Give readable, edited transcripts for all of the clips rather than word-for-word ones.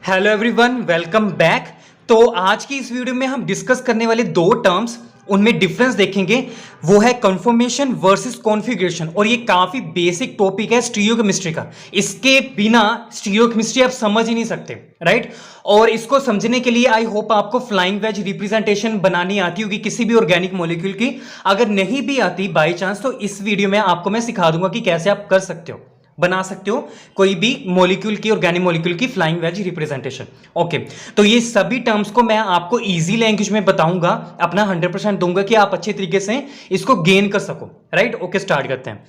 Hello everyone, welcome back. तो आज की इस वीडियो में हम डिस्कस करने वाले दो टर्म्स, उनमें डिफरेंस देखेंगे। वो है कन्फर्मेशन वर्सेस कॉन्फ़िगरेशन। और ये काफी बेसिक टॉपिक है स्टीरियोकेमिस्ट्री का। इसके बिना स्टीरियोकेमिस्ट्री आप समझ ही नहीं सकते, राइट। और इसको समझने के लिए आई होप आपको फ्लाइंग वेज रिप्रेजेंटेशन बनानी आती होगी किसी भी ऑर्गेनिक मॉलिक्यूल की। अगर नहीं भी आती बाई चांस, तो इस वीडियो में आपको मैं सिखा दूंगा कि कैसे आप कर सकते हो, बना सकते हो कोई भी मॉलिक्यूल की, ऑर्गेनिक मॉलिक्यूल की फ्लाइंग वेज रिप्रेजेंटेशन। ओके, तो ये सभी टर्म्स को मैं आपको इजी लैंग्वेज में बताऊंगा, अपना 100% दूंगा कि आप अच्छे तरीके से इसको गेन कर सको, राइट। ओके, स्टार्ट करते हैं।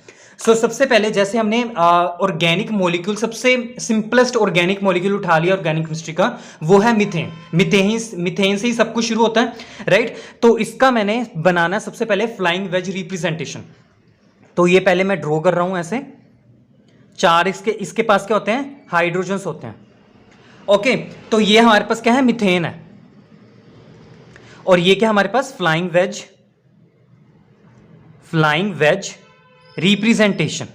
सबसे पहले जैसे हमने ऑर्गेनिक मॉलिक्यूल, सबसे सिंपलेस्ट ऑर्गेनिक मॉलिक्यूल उठा लिया ऑर्गेनिक केमिस्ट्री का, वो है मीथेन। मीथेन से ही सब कुछ शुरू होता है, राइट। तो इसका मैंने बनाना सबसे पहले फ्लाइंग वेज रिप्रेजेंटेशन। तो ये पहले मैं ड्रॉ कर रहा हूं ऐसे। चार इसके पास क्या होते हैं? हाइड्रोजन्स होते हैं। ओके, तो ये हमारे पास क्या है? मीथेन है। और ये क्या हमारे पास? Flying wedge representation.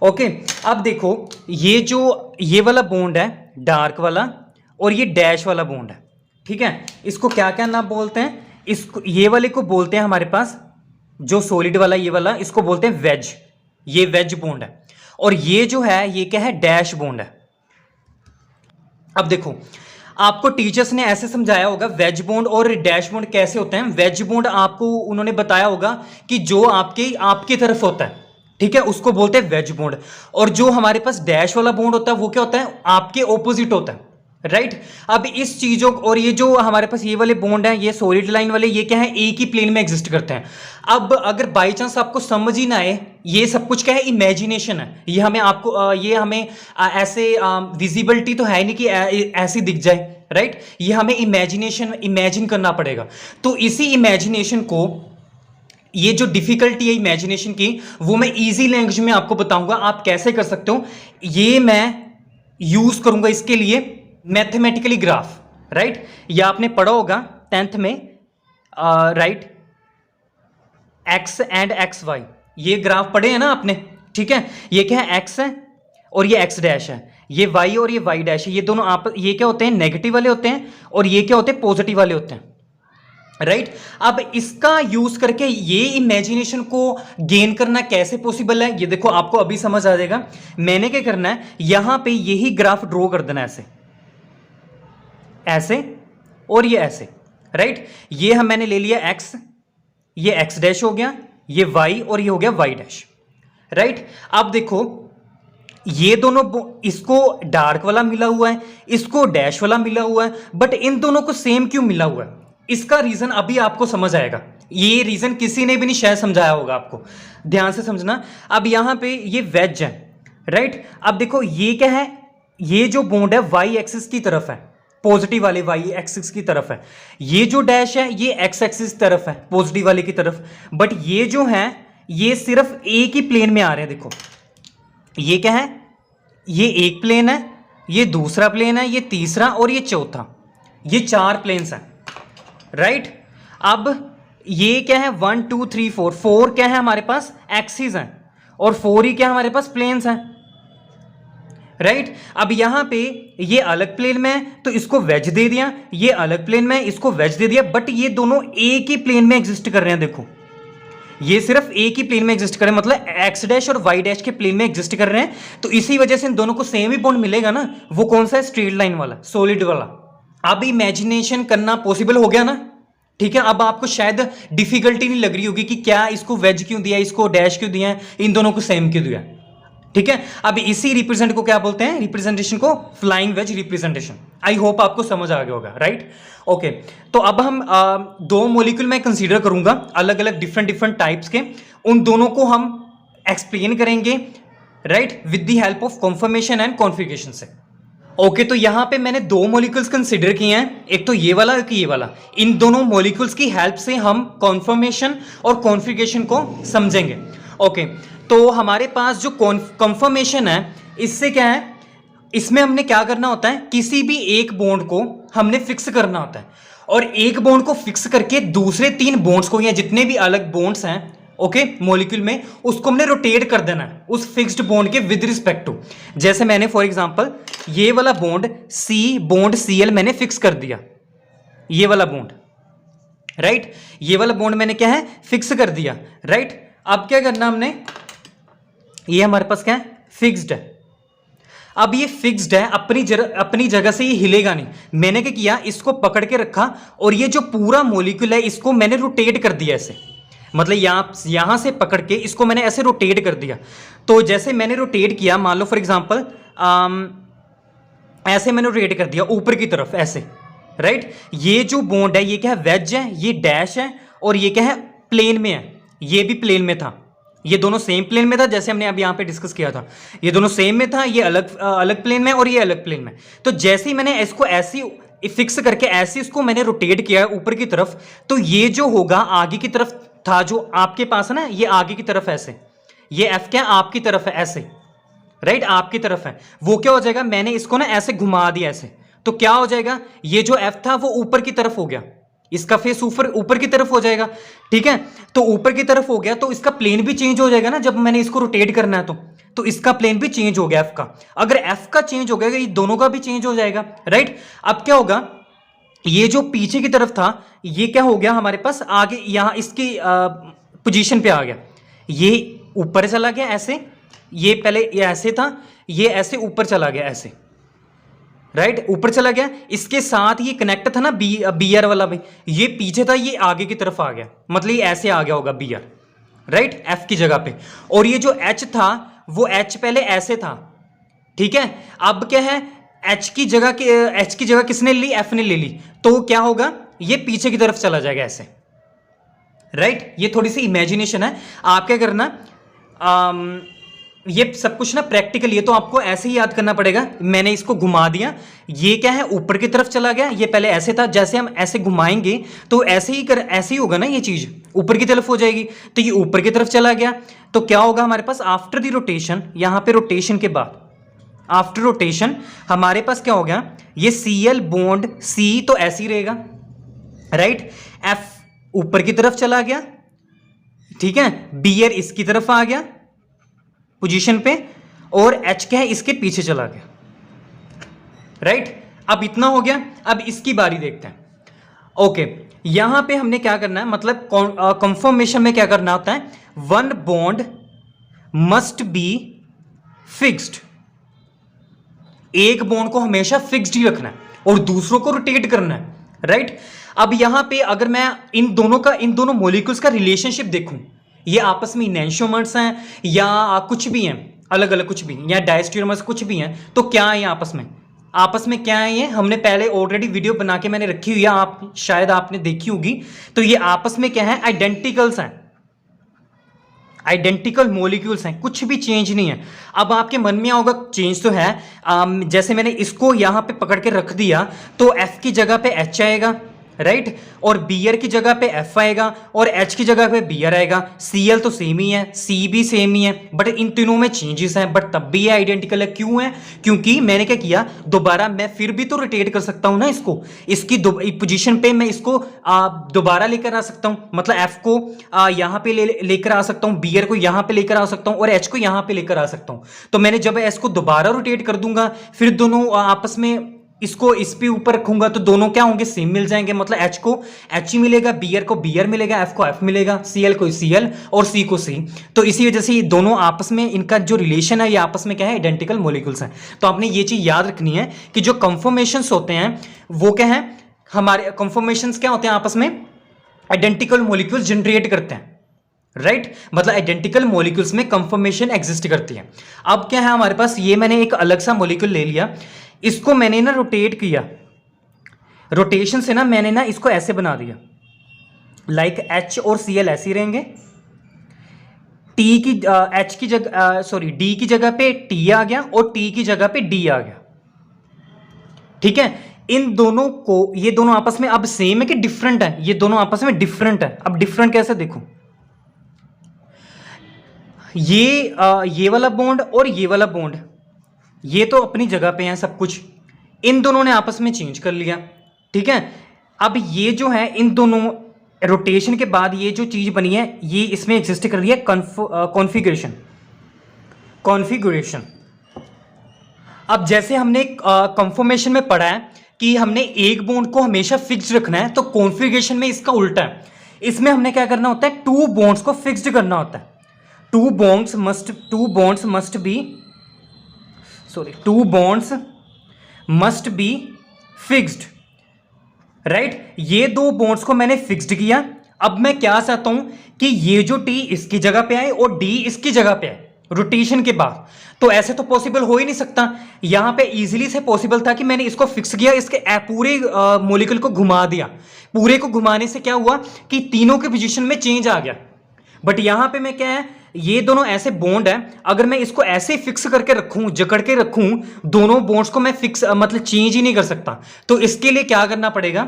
ओके, अब देखो, ये वाला बॉन्ड है डार्क वाला, और ये डैश वाला बॉन्ड है, ठीक है। इसको क्या क्या नाम बोलते हैं? इसको, ये वाले को बोलते हैं हमारे पास, जो सॉलिड वाला ये वाला, इसको बोलते हैं वेज। ये वेज बॉन्ड है। और ये जो है, ये क्या है? डैश बॉन्ड है। अब देखो, आपको टीचर्स ने ऐसे समझाया होगा वेज बॉन्ड और डैश बॉन्ड कैसे होते हैं। वेज बॉन्ड आपको उन्होंने बताया होगा कि जो आपके तरफ होता है, ठीक है, उसको बोलते हैं वेज बॉन्ड। और जो हमारे पास डैश वाला बॉन्ड होता है, वो क्या होता है? आपके ऑपोजिट होता है, राइट। अब इस चीजों, और ये जो हमारे पास ये वाले बॉन्ड है, ये सॉलिड लाइन वाले, ये क्या है? एक ही प्लेन में एग्जिस्ट करते हैं। अब अगर बाई चांस आपको समझ ही ना आए, ये सब कुछ क्या है? इमेजिनेशन है। ये हमें आपको ये हमें ऐसे विजिबिलिटी तो है नहीं कि ऐसी दिख जाए, राइट। ये हमें इमेजिन करना पड़ेगा। तो इसी इमेजिनेशन को, ये जो डिफिकल्टी है इमेजिनेशन की, वो मैं इजी लैंग्वेज में आपको बताऊंगा आप कैसे कर सकते हो। ये मैं यूज करूंगा इसके लिए मैथमेटिकली ग्राफ, राइट। ये आपने पढ़ा होगा 10th में, right, x and x y, ये ग्राफ पढ़े हैं ना आपने, ठीक है। ये क्या है? एक्स है और ये एक्स डैश है, ये वाई और ये वाई डैश है। ये दोनों ये क्या होते हैं? नेगेटिव वाले होते हैं, और ये क्या होते हैं? पॉजिटिव वाले होते हैं, राइट। अब इसका यूज करके ये इमेजिनेशन को गेन करना कैसे पॉसिबल है, ये देखो आपको अभी समझ आ जाएगा। मैंने क्या करना है, यहां पे यही ग्राफ ड्रॉ कर देना, ऐसे और ये ऐसे, राइट। ये मैंने ले लिया एक्स, ये एक्स डैश हो गया, ये वाई, और ये हो गया वाई डैश, राइट। अब देखो, ये दोनों, इसको डार्क वाला मिला हुआ है, इसको डैश वाला मिला हुआ है, बट इन दोनों को सेम क्यों मिला हुआ है? इसका रीजन अभी आपको समझ आएगा। ये रीजन किसी ने भी नहीं शायद समझाया होगा आपको, ध्यान से समझना। अब यहां पे ये वेज है, राइट। अब देखो, ये क्या है? ये जो बॉन्ड है वाई एक्सिस की तरफ है, पॉजिटिव वाले वाई एक्सिस की तरफ है। ये जो डैश है, ये एक्स एक्सिस तरफ है, पॉजिटिव वाले की तरफ। बट ये जो है, ये सिर्फ एक ही प्लेन में आ रहे हैं। देखो, ये क्या है? ये एक प्लेन है, ये दूसरा प्लेन है, ये तीसरा, और ये चौथा। ये चार प्लेन्स हैं, राइट। अब ये क्या है? 1 2 3 4, 4 क्या है हमारे पास? एक्सिस हैं, और 4 ही क्या हमारे पास? प्लेन्स हैं, राइट। अब यहां पे ये अलग प्लेन में है, तो इसको वेज दे दिया। ये अलग प्लेन में है, इसको वेज दे दिया। बट ये दोनों एक ही प्लेन में एग्जिस्ट कर रहे हैं। देखो, ये सिर्फ एक ही प्लेन में एग्जिस्ट कर रहे हैं, मतलब एक्स डैश और वाई डैश के प्लेन में एग्जिस्ट कर रहे हैं। तो इसी वजह से इन दोनों को सेम ही बॉन्ड मिलेगा ना। वो कौन सा है? स्ट्रेट लाइन वाला, सॉलिड वाला। अब इमेजिनेशन करना पॉसिबल हो गया ना, ठीक है। अब आपको शायद डिफिकल्टी नहीं लग रही होगी कि क्या इसको वेज क्यों दिया, इसको डैश क्यों दिया, इन दोनों को सेम क्यों दिया, ठीक है। अब इसी रिप्रेजेंट को क्या बोलते हैं? रिप्रेजेंटेशन को flying wedge representation. I hope आपको समझ आ गया होगा, राइट। ओके, तो अब हम दो मॉलिक्यूल मैं कंसीडर करूंगा, अलग अलग डिफरेंट टाइप्स के। उन दोनों को हम एक्सप्लेन करेंगे, right, with the help of conformation and configuration से। ओके, तो यहां पे मैंने दो मॉलिक्यूल्स कंसीडर किए हैं, एक तो ये वाला, एक ये वाला। इन दोनों मॉलिक्यूल्स की हेल्प से हम कॉन्फर्मेशन और कॉन्फिगरेशन को समझेंगे। ओके, तो हमारे पास जो कॉन्फर्मेशन है, इससे क्या है? इसमें हमने क्या करना होता है? किसी भी एक बॉन्ड को हमने फिक्स करना होता है, और एक बॉन्ड को फिक्स करके दूसरे 3 बॉन्ड्स को, या जितने भी अलग बॉन्ड्स हैं, ओके मॉलिक्यूल में, उसको हमने रोटेट कर देना है उस फिक्स्ड बॉन्ड के विद रिस्पेक्ट टू। जैसे मैंने फॉर एग्जांपल ये वाला बॉन्ड बॉन्ड Cl मैंने फिक्स कर दिया, ये वाला बॉन्ड, राइट, ये वाला बॉन्ड मैंने क्या है फिक्स कर दिया, राइट। अब क्या करना हमने, ये हमारे पास क्या है फिक्स्ड है। अब ये फिक्स्ड है, अपनी जगह से ये हिलेगा नहीं। मैंने क्या किया, इसको पकड़ के रखा और ये जो पूरा मॉलिक्यूल है इसको मैंने रोटेट कर दिया ऐसे, मतलब यहां से पकड़ के इसको मैंने ऐसे रोटेट कर दिया। तो जैसे मैंने रोटेट किया, मान लो फॉर एग्जांपल ऐसे मैंने रोटेट कर दिया ऊपर की तरफ ऐसे, राइट। ये जो बॉन्ड है ये क्या है वेज है, ये डैश है, और ये क्या है प्लेन में है, ये भी प्लेन में था, ये दोनों सेम प्लेन में था जैसे हमने अब यहाँ पे डिस्कस किया था, ये दोनों सेम में था, ये अलग प्लेन में और ये अलग प्लेन में। तो जैसे ही मैंने इसको ऐसे फिक्स करके ऐसे इसको मैंने रोटेट किया ऊपर की तरफ, तो ये जो होगा आगे की तरफ था, जो आपके पास है ना, ये आगे की तरफ ऐसे, ये एफ क्या आपकी तरफ है ऐसे, राइट, आपकी तरफ है। वो क्या हो जाएगा, मैंने इसको ना ऐसे घुमा दिया ऐसे, तो क्या हो जाएगा, ये जो एफ था वो ऊपर की तरफ हो गया, इसका फेस ऊपर की तरफ हो जाएगा, ठीक है। तो ऊपर की तरफ हो गया तो इसका प्लेन भी चेंज हो जाएगा ना, जब मैंने इसको रोटेट करना है तो इसका प्लेन भी चेंज हो गया एफ का। अगर एफ का चेंज हो गया ये दोनों का भी चेंज हो जाएगा, राइट। अब क्या होगा, ये जो पीछे की तरफ था ये क्या हो गया हमारे पास आगे, यहां इसकी पोजीशन पे आ गया, ये ऊपर चला गया ऐसे, ये पहले ये ऐसे था, ये ऐसे ऊपर चला गया ऐसे, राइट, ऊपर चला गया। इसके साथ ये कनेक्ट था ना बी आर वाला भी, ये पीछे था, ये आगे की तरफ आ गया, मतलब ये ऐसे आ गया होगा बी आर, राइट, एफ की जगह पे। और ये जो एच था वो एच पहले ऐसे था, ठीक है। अब क्या है, एच की जगह किसने ली, एफ ने ले ली, तो क्या होगा, ये पीछे की तरफ चला जाएगा ऐसे, राइट। ये थोड़ी सी इमेजिनेशन है, आप क्या करना, ये सब कुछ ना प्रैक्टिकल, ये तो आपको ऐसे ही याद करना पड़ेगा। मैंने इसको घुमा दिया, ये क्या है ऊपर की तरफ चला गया, ये पहले ऐसे था, जैसे हम ऐसे घुमाएंगे तो ऐसे ही होगा ना, ये चीज ऊपर की तरफ हो जाएगी, तो ये ऊपर की तरफ चला गया। तो क्या होगा हमारे पास आफ्टर द रोटेशन, यहां पे रोटेशन के बाद आफ्टर रोटेशन हमारे पास क्या हो गया, ये Cl बॉन्ड C तो ऐसे ही रहेगा, राइट, F ऊपर की तरफ चला गया, ठीक है, Br इसकी तरफ आ गया पोजीशन पे, और H क्या है इसके पीछे चला गया, राइट। अब इतना हो गया, अब इसकी बारी देखते हैं। ओके, यहां पे हमने क्या करना है, मतलब कंफर्मेशन में क्या करना होता है, one bond must be fixed, एक बॉन्ड को हमेशा फिक्स्ड ही रखना है और दूसरों को रोटेट करना है, राइट। अब यहां पे अगर मैं इन दोनों मॉलिक्यूल्स का रिलेशनशिप देखूं, ये आपस में इनैंशियोमर्स हैं या कुछ भी हैं, अलग अलग कुछ भी, या डायस्टीरियोमर्स कुछ भी हैं, तो क्या है आपस में क्या है, ये हमने पहले ऑलरेडी वीडियो बना के मैंने रखी हुई है, आप शायद आपने देखी होगी। तो ये आपस में क्या है, आइडेंटिकल्स हैं, आइडेंटिकल मॉलिक्यूल्स हैं, कुछ भी चेंज नहीं है। अब आपके मन में होगा चेंज तो है, जैसे मैंने इसको यहां पे पकड़ के रख दिया तो F की जगह पे H आएगा, राइट, और Br की जगह पे F आएगा और H की जगह पे Br आएगा। Cl तो सेम ही है, C भी सेम ही है, बट इन तीनों में चेंजेस हैं, बट तब भी ये आइडेंटिकल है। क्यों है, क्योंकि मैंने क्या किया, दोबारा मैं फिर भी तो रोटेट कर सकता हूं ना इसको, इसकी पोजीशन पे मैं इसको दोबारा लेकर आ सकता हूं, मतलब F को यहां पे लेकर आ सकता हूं, Br को यहां पे लेकर आ सकता हूं और H को यहां पे लेकर आ सकता हूं। तो मैंने जब S को दोबारा रोटेट कर दूंगा, फिर दोनों आपस में इसको इस पे ऊपर रखूंगा तो दोनों क्या होंगे, सेम मिल जाएंगे, मतलब H को H ही मिलेगा, Br को Br मिलेगा, F को F मिलेगा, Cl को Cl और C को C। तो इसी वजह से ये दोनों आपस में इनका जो रिलेशन है, ये आपस में क्या है, आइडेंटिकल मॉलिक्यूल्स हैं। तो आपने ये चीज याद रखनी है कि जो कंफर्मेशंस होते हैं वो क्या है, हमारे कंफर्मेशंस क्या होते हैं, आपस में आइडेंटिकल मॉलिक्यूल्स जनरेट करते हैं, राइट, मतलब आइडेंटिकल मॉलिक्यूल्स में कंफर्मेशन एग्जिस्ट करती है। अब क्या है हमारे पास, ये मैंने एक अलग सा मॉलिक्यूल ले लिया, इसको मैंने ना रोटेट किया, रोटेशन से ना मैंने ना इसको ऐसे बना दिया, लाइक H और Cl ऐसे रहेंगे, H की जगह D की जगह पे T आ गया और T की जगह पे D आ गया, ठीक है। इन दोनों को, ये दोनों आपस में अब सेम है कि डिफरेंट है, ये दोनों आपस में डिफरेंट है। अब डिफरेंट कैसे देखो, ये वाला बॉन्ड और ये वाला बॉन्ड, ये तो अपनी जगह पे हैं सब कुछ, इन दोनों ने आपस में चेंज कर लिया, ठीक है। अब ये जो है, इन दोनों रोटेशन के बाद ये जो चीज बनी है ये इसमें एग्जिस्ट कर रही है कॉन्फ़िगरेशन। अब जैसे हमने कंफर्मेशन में पढ़ा है कि हमने एक बॉन्ड को हमेशा फिक्स्ड रखना है, तो कॉन्फ़िगरेशन में इसका उल्टा है। इसमें हमने क्या करना होता है, टू बॉन्ड्स को फिक्स्ड करना होता है। Two bonds must be fixed, right. ये दो बॉन्ड्स को मैंने फिक्स्ड किया। अब मैं क्या चाहता हूं कि ये जो टी इसकी जगह पे आए और डी इसकी जगह पे आए रोटेशन के बाद। तो ऐसे तो पॉसिबल हो ही नहीं सकता। यहां पे इजीली से पॉसिबल था कि मैंने इसको फिक्स किया, इसके पूरे मॉलिक्यूल को घुमा दिया। पूरे को घुमाने से क्या हुआ कि तीनों के पोजीशन में चेंज आ गया। बट यहां पे मैं क्या है, ये दोनों ऐसे बॉन्ड है, अगर मैं इसको ऐसे फिक्स करके रखूं, जकड़ के रखूं, दोनों बॉन्ड्स को मैं फिक्स मतलब चेंज ही नहीं कर सकता। तो इसके लिए क्या करना पड़ेगा,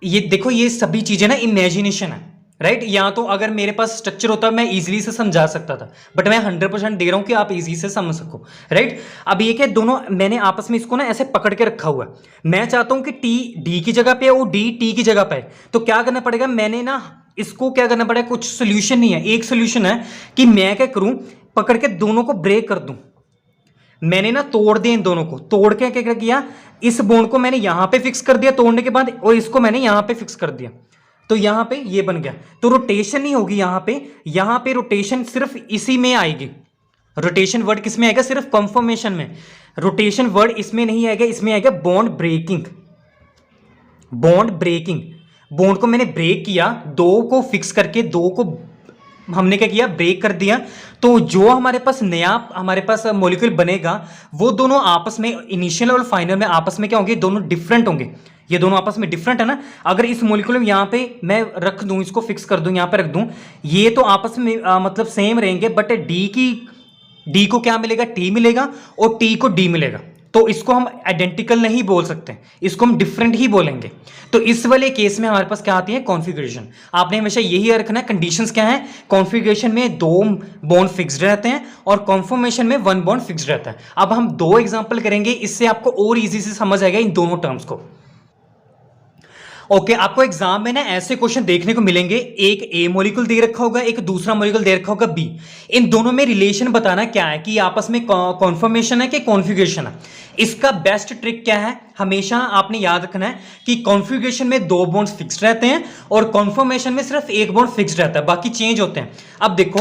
ये देखो ये सभी चीजें ना इमेजिनेशन है, राइट। या तो अगर मेरे पास स्ट्रक्चर होता मैं इजीली से समझा सकता था, बट मैं 100% दे रहा हूं कि आप इजी से समझ सको, राइट। अब ये क्या, दोनों मैंने आपस में इसको ना ऐसे पकड़ के रखा हुआ है। मैं चाहता हूं कि टी डी की जगह पे है और डी टी की जगह पे है। तो क्या करना पड़ेगा, मैंने ना इसको क्या करना पड़ेगा, कुछ सोल्यूशन नहीं है। एक सोल्यूशन है कि मैं क्या करूं, पकड़ के दोनों को ब्रेक कर दूं। मैंने ना तोड़ दिया, इन दोनों को तोड़ के क्या किया, इस बॉन्ड को मैंने यहां पे फिक्स कर दिया तोड़ने के बाद, और इसको मैंने यहां पे फिक्स कर दिया। तो यहां पे ये बन गया। तो रोटेशन नहीं होगी यहां पे रोटेशन सिर्फ इसी में आएगी। रोटेशन वर्ड किस में आएगा, सिर्फ कंफर्मेशन में। रोटेशन वर्ड इसमें नहीं आएगा, इसमें आएगा बॉन्ड ब्रेकिंग। बॉन्ड को मैंने ब्रेक किया, दो को फिक्स करके दो को हमने क्या किया, ब्रेक कर दिया। तो जो हमारे पास नया मॉलिक्यूल बनेगा, वो दोनों आपस में इनिशियल और फाइनल में आपस में क्या होंगे, दोनों डिफरेंट होंगे। ये दोनों आपस में डिफरेंट है ना। अगर इस मॉलिक्यूल में यहां पे मैं रख दूं, इसको फिक्स कर दूं, यहां पे रख दूं, ये तो आपस में मतलब सेम रहेंगे, बट डी को क्या मिलेगा, टी मिलेगा, और टी को डी मिलेगा। तो इसको हम आइडेंटिकल नहीं बोल सकते, इसको हम डिफरेंट ही बोलेंगे। तो इस वाले केस में हमारे पास क्या आती है, कॉन्फ़िगरेशन। आपने हमेशा यही रखना है, कंडीशंस क्या है, कॉन्फ़िगरेशन में दो बॉन्ड फिक्स्ड रहते हैं और कॉन्फर्मेशन में वन बॉन्ड फिक्स्ड रहता है। अब हम दो एग्जांपल करेंगे, इससे आपको और इजी से समझ आएगा इन दोनों टर्म्स को। ओके, आपको एग्जाम में ना ऐसे क्वेश्चन देखने को मिलेंगे, एक ए मॉलिक्यूल दे रखा होगा, एक दूसरा मॉलिक्यूल दे रखा होगा बी। इन दोनों में रिलेशन बताना क्या है, कि आपस में कॉन्फर्मेशन है कि कॉन्फ़िगरेशन है। इसका बेस्ट ट्रिक क्या है, हमेशा आपने याद रखना है कि कॉन्फ़िगरेशन में दो बॉन्ड्स फिक्स्ड रहते हैं और कॉन्फर्मेशन में सिर्फ एक बॉन्ड फिक्स्ड रहता है, बाकी चेंज होते हैं। अब देखो,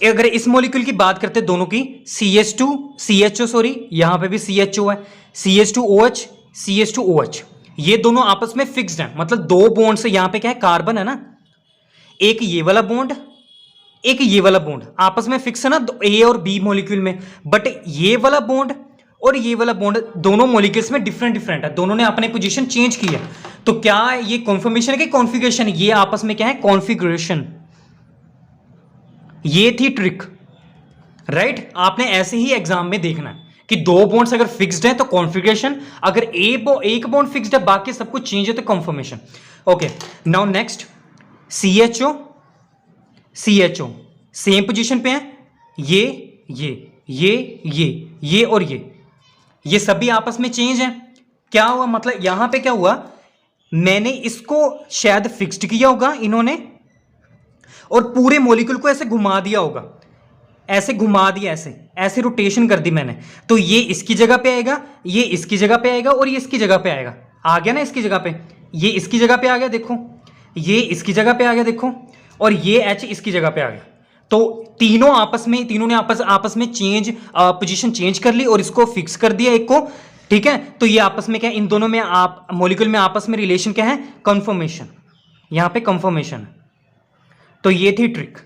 अगर इस मॉलिक्यूल की बात करते हैं दोनों की, CH2 यहां पे भी CHO है, CH2OH CH2OH, ये दोनों आपस में फिक्स्ड हैं। मतलब दो बॉन्ड से यहां पे क्या है, कार्बन है ना, एक ये वाला बॉन्ड, एक ये वाला बॉन्ड आपस में फिक्स है ना, ए और बी मॉलिक्यूल में। बट ये वाला बॉन्ड और ये वाला बॉन्ड दोनों मॉलिक्यूल्स में डिफरेंट है, दोनों ने अपने पोजीशन चेंज की है। तो क्या ये कॉन्फर्मेशन है कि कॉन्फ़िगरेशन? ये आपस में क्या है, कॉन्फ़िगरेशन। ये थी ट्रिक, राइट। आपने ऐसे ही एग्जाम में देखना है कि दो बॉन्ड्स अगर फिक्स्ड हैं तो कॉन्फ़िगरेशन, अगर एक बॉन्ड फिक्स्ड है बाकी सब कुछ चेंज है तो conformation. Okay, now next, CHO same position पे है, ये और ये सभी आपस में चेंज है। क्या हुआ, मतलब यहां पे क्या हुआ, मैंने इसको शायद फिक्स्ड किया होगा इन्होंने, और पूरे मॉलिक्यूल को ऐसे घुमा दिया होगा, ऐसे घुमा दिया, ऐसे रोटेशन कर दी मैंने। तो ये इसकी जगह पे आएगा, ये इसकी जगह पे आएगा, और ये इसकी जगह पे आएगा। आ गया ना इसकी जगह पे, ये इसकी जगह पे आ गया देखो, ये इसकी जगह पे आ गया देखो, और ये H इसकी जगह पे आ गया। तो तीनों ने आपस में चेंज पोजीशन चेंज कर ली और इसको फिक्स कर दिया एक को, ठीक है। तो ये आपस में क्या है, इन दोनों में मॉलिक्यूल में आपस में रिलेशन क्या है, कन्फर्मेशन। यहां पे कन्फर्मेशन। तो ये थी ट्रिक,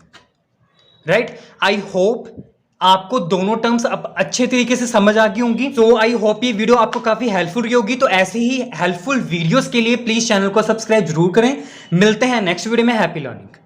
राइट। आई होप आपको दोनों टर्म्स अब अच्छे तरीके से समझ आ गई होंगी। तो आई होप ये वीडियो आपको काफी हेल्पफुल रही होगी। तो ऐसे ही हेल्पफुल वीडियोस के लिए प्लीज चैनल को सब्सक्राइब जरूर करें। मिलते हैं नेक्स्ट वीडियो में। Happy learning.